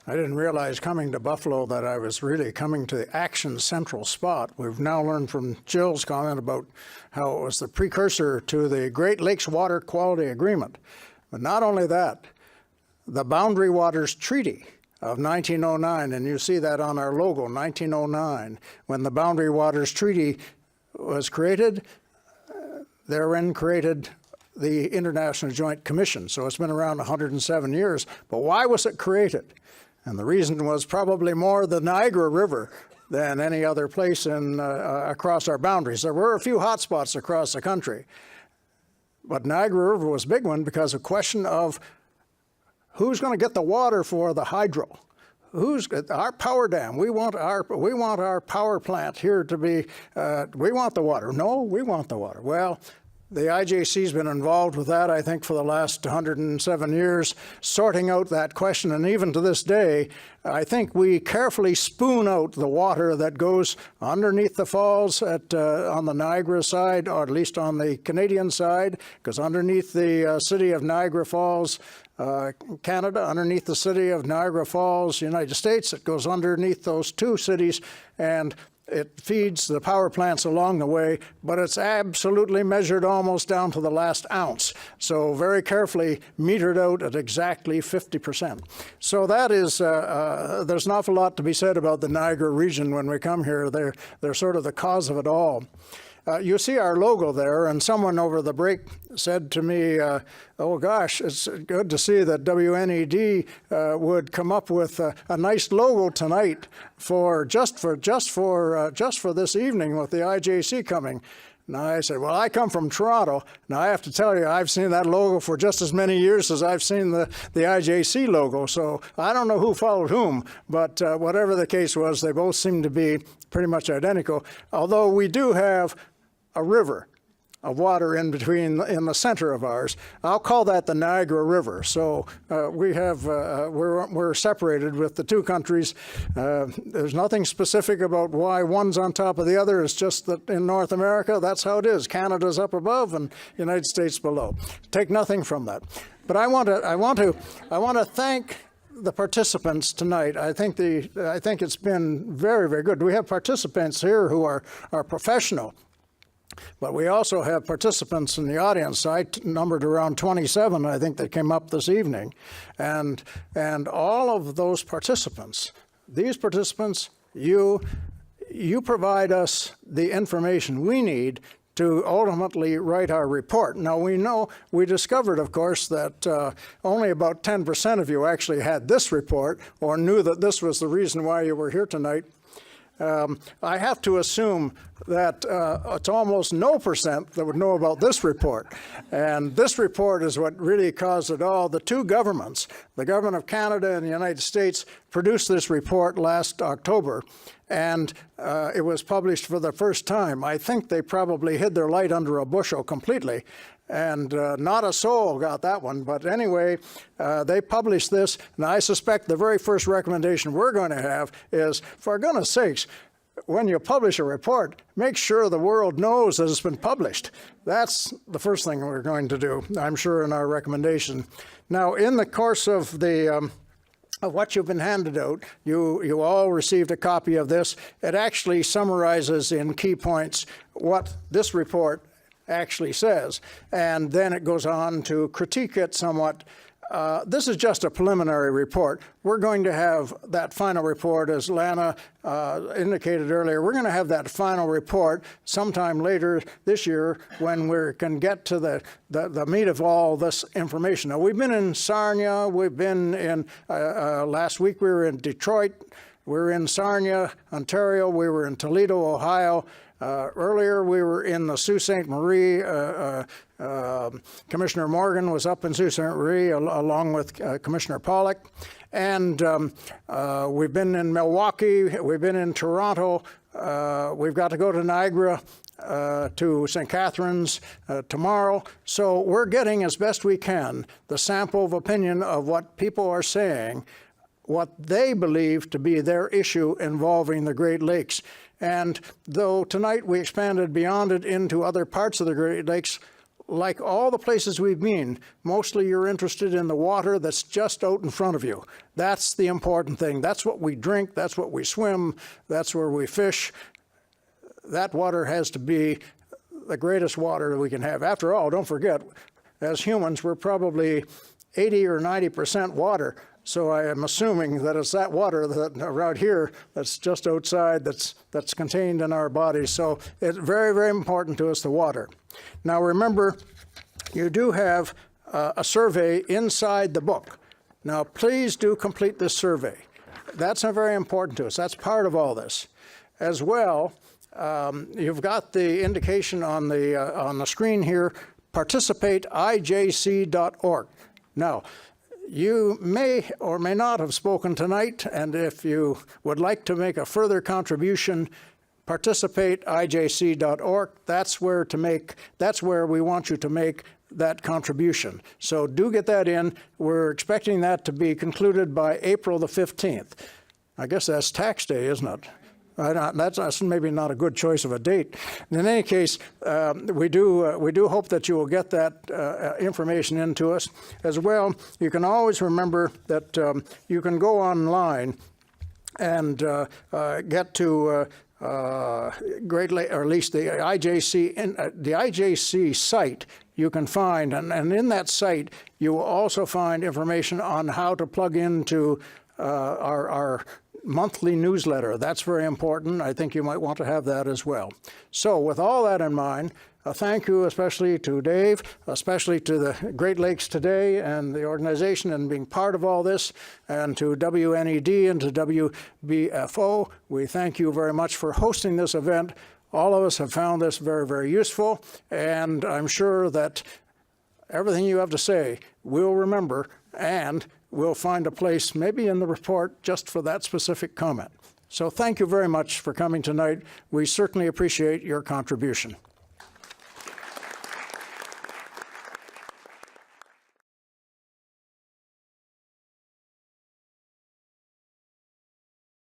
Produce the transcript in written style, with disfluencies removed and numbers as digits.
I didn't realize coming to Buffalo that I was really coming to the action central spot. We've now learned from Jill's comment about how it was the precursor to the Great Lakes Water Quality Agreement. But not only that, the Boundary Waters Treaty of 1909, and you see that on our logo, 1909, when the Boundary Waters Treaty was created, therein created the International Joint Commission. So it's been around 107 years. But why was it created? And the reason was probably more the Niagara River than any other place across our boundaries. There were a few hot spots across the country, but Niagara River was a big one because of the question of who's going to get the water for the hydro. Who's our power dam? We want our power plant here to be. We want the water. No, we want the water. Well, the IJC's been involved with that, I think, for the last 107 years, sorting out that question. And even to this day, I think we carefully spoon out the water that goes underneath the falls on the Niagara side, or at least on the Canadian side, because underneath the city of Niagara Falls, Canada, underneath the city of Niagara Falls, United States, it goes underneath those two cities, and it feeds the power plants along the way, but it's absolutely measured almost down to the last ounce. So very carefully metered out at exactly 50%. So that is, there's an awful lot to be said about the Niagara region when we come here. They're sort of the cause of it all. You see our logo there, and someone over the break said to me, oh gosh, it's good to see that WNED would come up with a nice logo tonight for just for this evening with the IJC coming. Now I said, well, I come from Toronto. Now I have to tell you, I've seen that logo for just as many years as I've seen the IJC logo. So I don't know who followed whom, but whatever the case was, they both seem to be pretty much identical. Although we do have a river of water in the center of ours. I'll call that the Niagara River. So we're separated with the two countries. There's nothing specific about why one's on top of the other. It's just that in North America, that's how it is. Canada's up above and United States below. Take nothing from that. But I want to thank the participants tonight. I think it's been very, very good. We have participants here who are professional. But we also have participants in the audience. I numbered around 27, I think, that came up this evening. And all of those participants, these participants, you provide us the information we need to ultimately write our report. Now, we discovered, of course, that only about 10% of you actually had this report or knew that this was the reason why you were here tonight. I have to assume that it's almost no percent that would know about this report. And this report is what really caused it all. The two governments, the government of Canada and the United States, produced this report last October. And it was published for the first time. I think they probably hid their light under a bushel completely. And not a soul got that one. But anyway, they published this. And I suspect the very first recommendation we're going to have is, for goodness sakes, when you publish a report, make sure the world knows that it's been published. That's the first thing we're going to do, I'm sure, in our recommendation. Now, in the course of the of what you've been handed out, you all received a copy of this. It actually summarizes in key points what this report actually says, and then it goes on to critique it somewhat. This is just a preliminary report. We're going to have that final report, as Lana indicated earlier. We're going to have that final report sometime later this year when we can get to the meat of all this information. Now, we've been in Sarnia. We've been in, last week we were in Detroit. We were in Sarnia, Ontario. We were in Toledo, Ohio. Earlier, we were in the Sault Ste. Marie. Commissioner Morgan was up in Sault Ste. Marie along with Commissioner Pollock. And we've been in Milwaukee. We've been in Toronto. We've got to go to Niagara, to St. Catharines tomorrow. So we're getting, as best we can, the sample of opinion of what people are saying, what they believe to be their issue involving the Great Lakes. And though tonight we expanded beyond it into other parts of the Great Lakes, like all the places we've been, mostly you're interested in the water that's just out in front of you. That's the important thing. That's what we drink, that's what we swim, that's where we fish. That water has to be the greatest water that we can have. After all, don't forget, as humans, we're probably 80 or 90% water. So I am assuming that it's that water that around here that's just outside that's contained in our bodies. So it's very, very important to us, the water. Now remember, you do have a survey inside the book. Now please do complete this survey. That's very important to us. That's part of all this. As well, you've got the indication on the screen here, participate.ijc.org. Now, you may or may not have spoken tonight, and if you would like to make a further contribution, participate.ijc.org. That's where we want you to make that contribution. So do get that in. We're expecting that to be concluded by April the 15th. I guess that's tax day, isn't it? That's maybe not a good choice of a date. In any case, we do hope that you will get that information into us. As well, you can always remember that you can go online and get to Great Lakes, or at least the IJC site. You can find, and in that site, you will also find information on how to plug into our monthly newsletter. That's very important. I think you might want to have that as well. So with all that in mind, thank you especially to Dave, especially to the Great Lakes Today and the organization and being part of all this, and to WNED and to WBFO. We thank you very much for hosting this event. All of us have found this very, very useful, and I'm sure that everything you have to say we'll remember, and we'll find a place maybe in the report just for that specific comment. So thank you very much for coming tonight. We certainly appreciate your contribution.